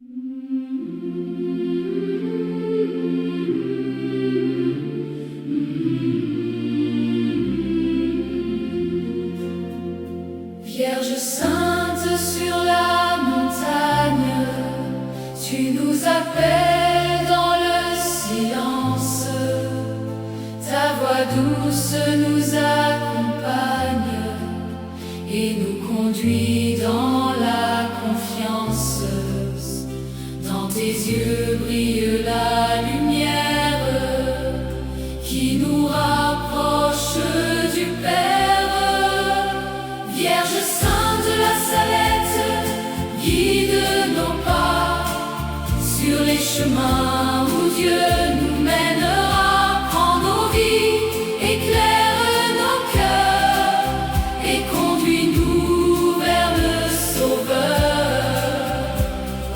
Vierge sainte sur la montagne, tu nous appelles dans le silence. Ta voix douce nous accompagne et nous conduit dans la confiance. Dans tes yeux brille la lumière qui nous rapproche du Père. Vierge sainte de la Salette, guide nos pas sur les chemins où Dieu nous mènera. Prends nos vies, éclaire nos cœurs et conduis-nous vers le Sauveur.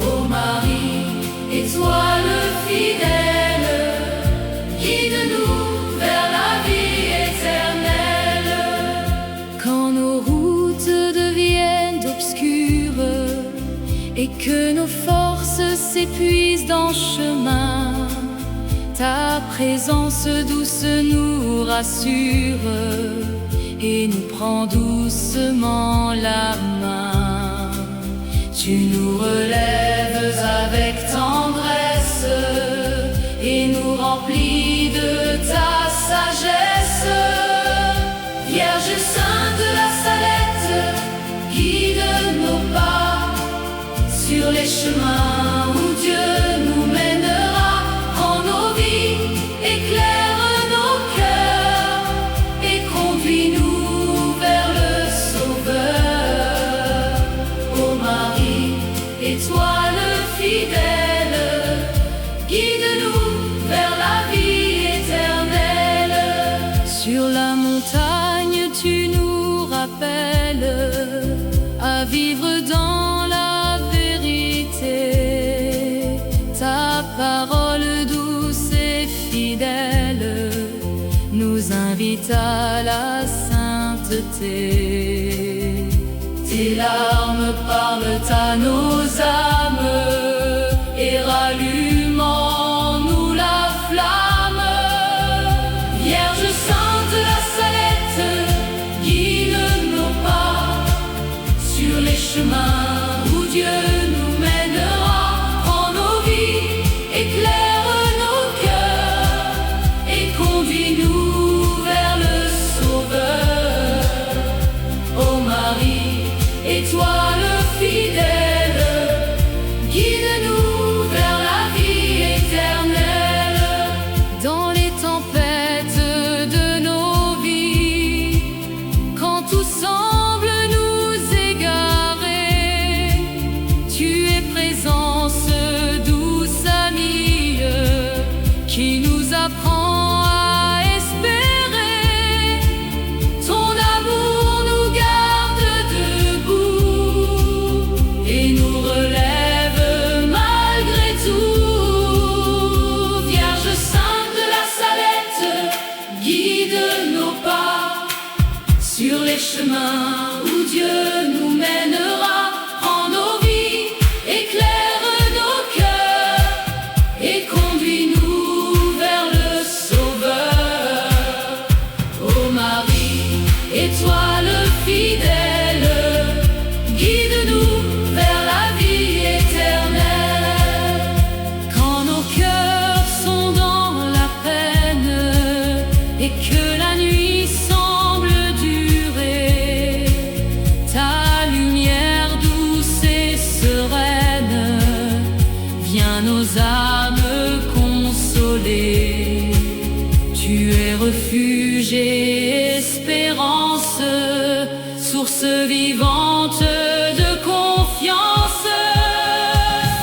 Ô Marie, étoile fidèle, guide-nous vers la vie éternelle. Quand nos deviennent obscures et que nos forces s'épuisent dans le chemin, ta présence douce nous rassure et nous prend doucement la main. Tu nous relèves avec tendresse et nous remplis de ta sagesse. Vierge sainte de la Salette, guide nos pas sur les chemins où Dieu nous mènera. Prends nos vies, éclaire nos cœurs et conduis-nous vers le Sauveur. Ô Marie, étoile fidèle, guide-nous vers la vie éternelle. Sur la montagne, tu nous rappelles à vivre dans la vérité. Ta parole douce et fidèle nous invite à la sainteté. Tes larmes parlent à nos âmes et rallument en nous la flamme. Vierge sainte de la Salette, guide nos pas sur les chemins où Dieu nous mènera. Prends nos vies, éclaire nos cœurs et conduis-nous vers le Sauveur. Ô Marie, étoile fidèle, guide-nous vers la vie éternelle. Dans les tempêtes de nos vies, quand tout semble nous égarer, tu es présence douce amie qui nous apprend à espérer. Ton amour nous garde debout et nous relève malgré tout. Vierge sainte de la Salette, guide nos pas sur les chemins où Dieu nous mènera. Prends nos vies, éclaire nos cœurs et conduis-nous vers le Sauveur. Ô Marie, étoile fidèle, guide-nous vers la vie éternelle. Quand nos cœurs sont dans la peine et que la nuit semble durer, ta lumière douce et sereine vient nos âmes consoler. Tu es refuge et espérance, source vivante de confiance.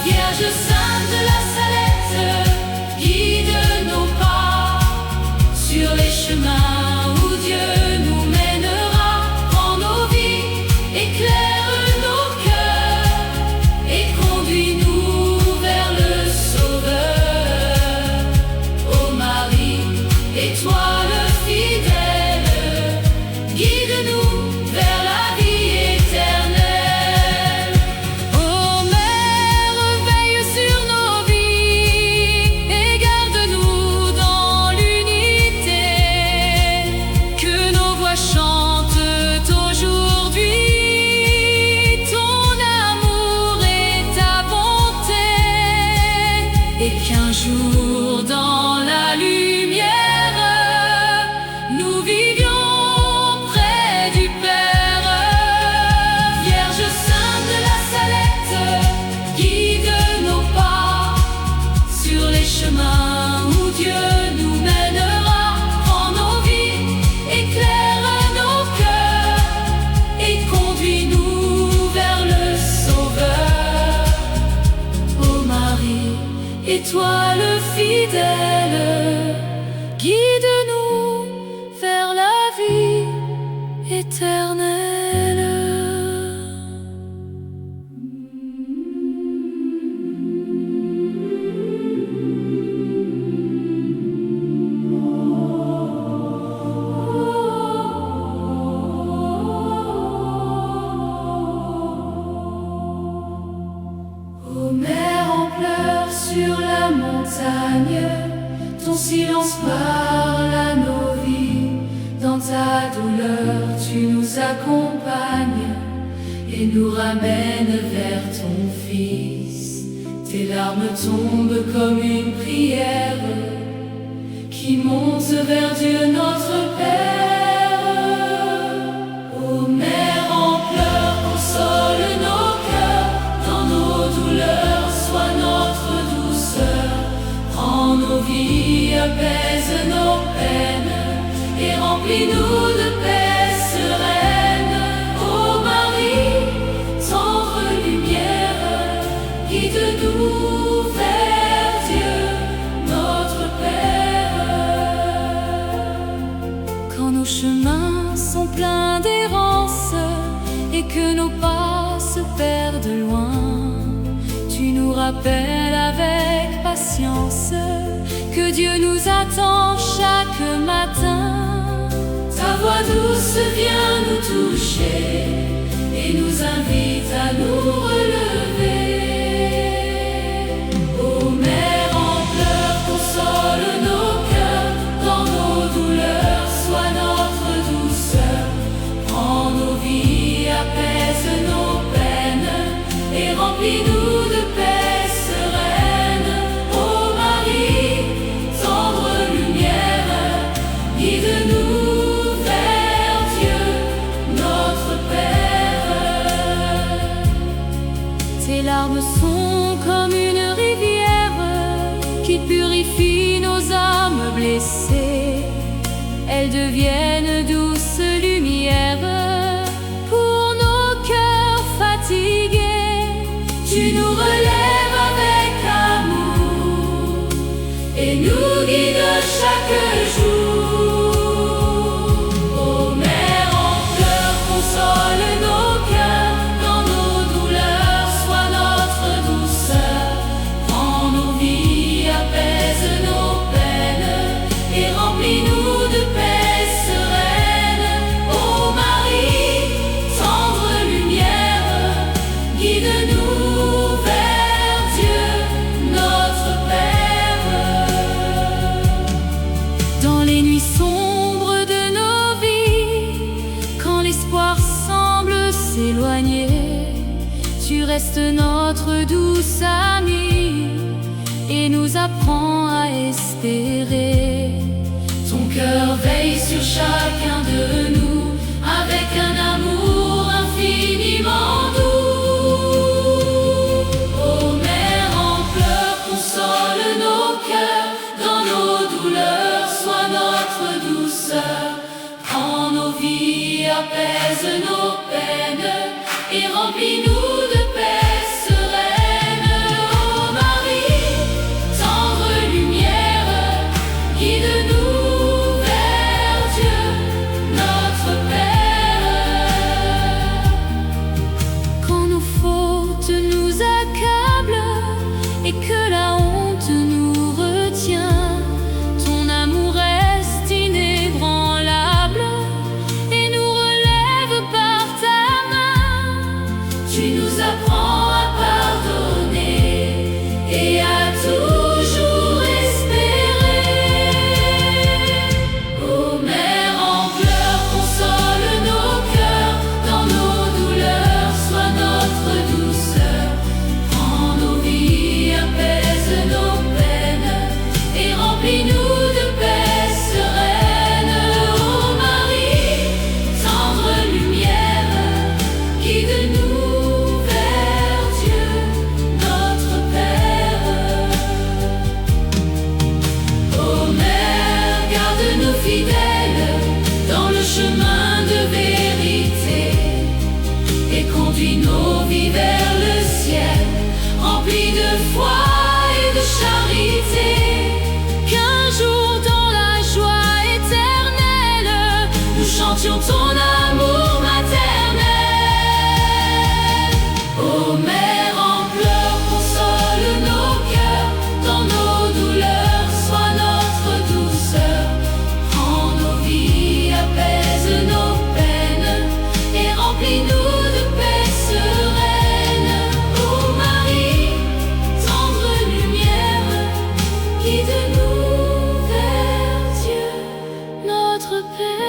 Vierge sainte de la Salette, guide nos pas sur les chemins où Dieu nous mènera. Prends nos vies, éclaire nos cœurs et conduis-nous vers le Sauveur. Ô Marie, étoile fidèle, guide-nous vers la vie éternelle. qu'un jour dans la lumière, nous vivions près du Père. Vierge sainte de la Salette, guide nos pas sur les chemins où Dieu nous mènera. Prends nos vies, éclaire nos cœurs et conduis-nous vers le Sauveur. Ô Marie, étoile fidèle, guide-nous vers la vie éternelle. Ô mer en pleurs sur la montagne, ton silence parle à nos vies. Dans ta douleur, tu nous accompagnes et nous ramènes vers ton Fils. Tes larmes tombent comme une prière qui monte vers Dieu notre Père. Ô mer en pleurs, console nos cœurs, dans nos douleurs, sois notre douceur. Prends nos vies, apaise nos peines et remplis-nous de paix sereine. Ô Marie, tendre lumière, guide-nous vers Dieu notre Père. Quand nos chemins sont pleins d'errance et que nos pas se perdent loin, tu nous rappelles avec patience que Dieu nous attend chaque matin. Ta voix douce vient nous toucher et nous invite à nous relever. Ô mer en pleurs, console nos cœurs, dans nos douleurs, sois notre douceur. Prends nos vies, apaise nos peines et remplis-nous de paix sereine. Ô Marie, tendre lumière, guide-nous vers Dieu notre Père. Tes larmes sont comme une rivière qui purifie nos âmes blessées. Elles deviennent douce lumière pour nos cœurs fatigués. Tu nous relèves avec amour et nous guides chaque jour. Ô mer en pleurs, console nos cœurs, dans nos douleurs, sois notre douceur. Prends nos vies, apaise nos peines et remplis-nous de paix sereine. Ô Marie, tendre lumière, guide-nous vers Dieu notre Père. Dans les nuits sombres de nos vies, quand l'espoir semble s'éloigner, tu restes notre douce amie et nous apprends à espérer. Ton cœur veille sur chacun de nous avec un amour infiniment doux. Ô mer en pleurs, console nos cœurs, dans nos douleurs, sois notre douceur. Prends nos vies, apaise nos peines et remplis-nous de paix sereine. Ô Marie, tendre lumière, guide-nous vers Dieu notre Père. Quand nos fautes nous accablent et que la honte nous retient, ton amour reste inébranlable et nous relève par foi et de charité, qu'un jour dans la joie éternelle, nous chantions ton amour maternel. Ô Mère en pleurs, console nos cœurs, dans nos douleurs, sois notre douceur. Rends nos vies, apaise nos peines, et remplis-nous de paix sereine. Ô Marie, tendre lumière, guide-nous vers Dieu, notre Père.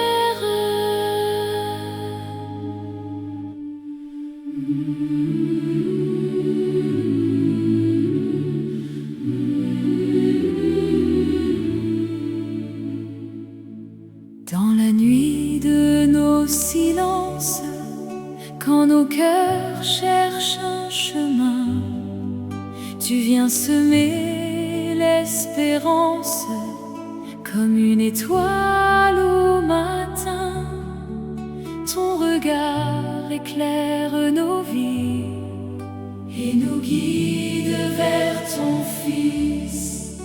Dans la nuit de nos silences, quand nos cœurs cherchent un chemin, tu viens semer l'espérance comme une étoile au matin. Ton regard éclaire nos vies et nous guide vers ton Fils.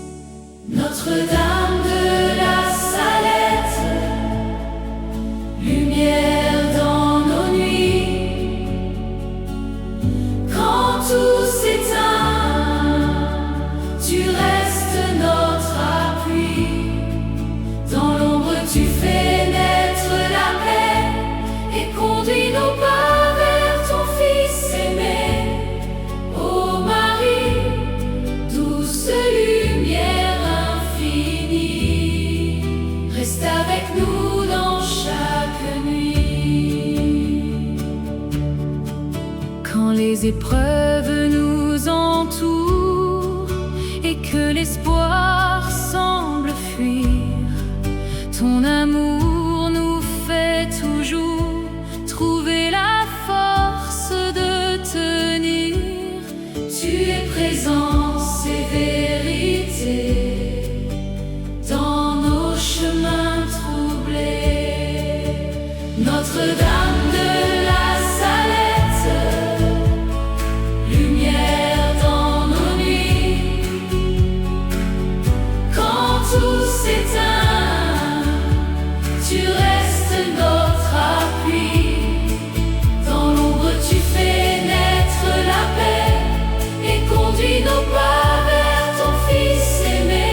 Notre-Dame de la Salette, lumière dans nos nuits, quand tout s'éteint, tu restes notre appui. Dans l'ombre tu fais naître la paix et conduis nos pas vers ton Fils aimé. Ô Marie, douce lumière infinie, reste avec nous dans chaque nuit. Quand les épreuves nous entourent et que l'espoir semble fuir, ton amour nous fait toujours trouver la force de tenir. Tu es présence et vérité dans nos chemins troublés. Notre-Dame de la Salette, lumière dans nos nuits, quand tout s'éteint, tu restes notre appui. Dans l'ombre tu fais naître la paix et conduis nos pas vers ton Fils aimé.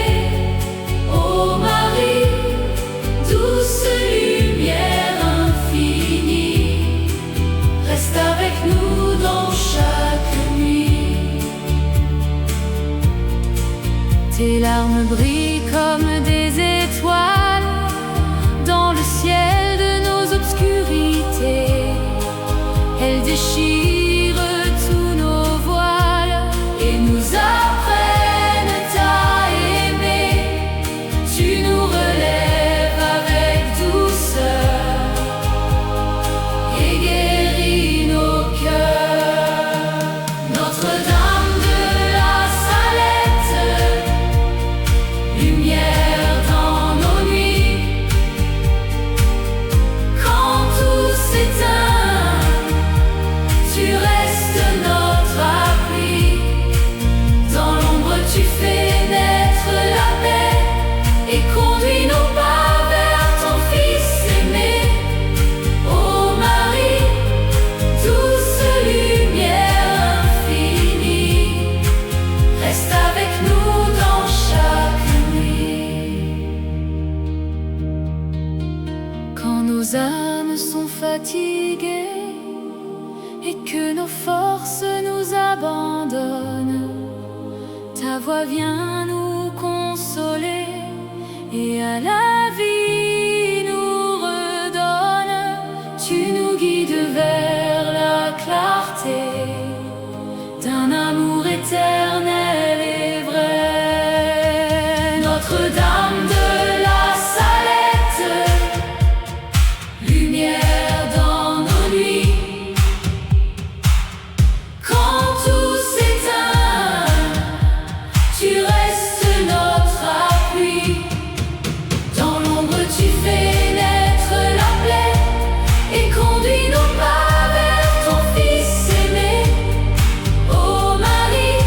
Ô Marie, douce lumière infinie, reste avec nous dans chaque nuit. Tes larmes brillent comme des étoiles dans le ciel de nos obscurités. Elles déchirent tous nos voiles et nous apprennent à aimer. Tu nous relèves avec douceur et guéris nos cœurs. Notre-Dame de la Salette, lumière dans nos nuits, quand tout s'éteint, tu restes notre appui. Dans l'ombre tu fais naître la paix et conduis nos pas vers ton Fils aimé. Ô Marie, douce lumière infinie, reste avec nous dans chaque nuit. Quand nos âmes sont fatiguées et que nos forces nous abandonnent, ta voix vient nous consoler et à la vie nous redonne. Tu nous guides vers la clarté d'un amour éternel et vrai. Notre-Dame de la Salette, lumière dans nos nuits, quand tout s'éteint, tu restes notre appui. Dans l'ombre tu fais naître la paix et conduis nos pas vers ton Fils aimé. Ô Marie,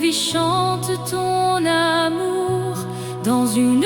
lui chante ton amour dans une